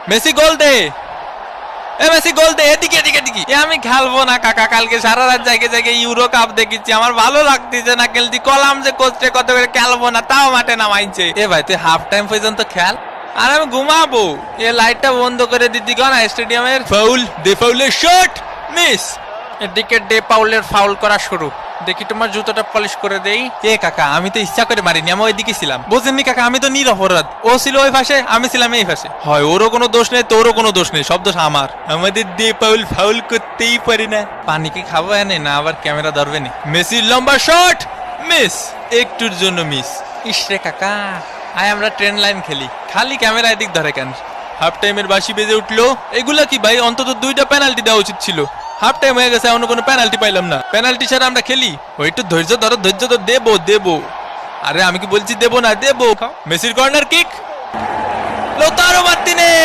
Messi গোল দে, এ Messi গোল দে, এদিকে এদিকে এদিকে। আমি খেলবো না কাকা, কালকে সারা রাত জায়গায় জায়গায় ইউরো কাপ দেখেছি, আমার ভালো লাগতেছে না খেলছি। কলাম যে কোচে কত করে খেলবো না, তাও মাঠে নামাইছে। এ ভাই তুই হাফ টাইম পর্যন্ত খেল, আর আমি ঘুমাবো। এ লাইটটা বন্ধ করে দিতি না স্টেডিয়ামের। ফাউল, দে ফাউলের শট, মিস। এদিকে ডে পাউলের ফাউল করা শুরু। দেখি তোমার জুতোটা পলিশ করে দেই। এ কাকা আমি তো ইচ্ছা করে মারিনি, আমি ওইদিকে ছিলাম, বুঝেননি কাকা? আমি তো নিরপরাধ, ও ছিল ওই পাশে, আমি ছিলাম এই পাশে। হয় ওরও কোনো দোষ নেই, তোরও কোনো দোষ নেই, সব দোষ আমার। আমাদের ডে পাউল ফাউল করতেই পারি না। পানি কি খাবো এনে না আবার ক্যামেরা ধরবে নি? মেসির লম্বা শট, মিস, একটুর জন্য মিস। ইসরে কাকা, আয় আমরা ট্রেন লাইন খেলি, খালি ক্যামেরা এদিক ধরে কেন? হাফ টাইমের বাঁশি বেজে উঠলো। এগুলা কি ভাই? অন্তত 2টা পেনাল্টি দেওয়া উচিত ছিল। হাফ টাইম হয়ে গেছে, এখনো কোনো পেনাল্টি পাইলাম না। পেনাল্টি ছাড়া আমরা খেলি? ওই একটু ধৈর্য ধরো, ধৈর্য তো দেবো দেবো। আরে আমি কি বলছি দেবো না? দেবো। মেসির কর্নার কিক, লোতারো মার্টিনেজ।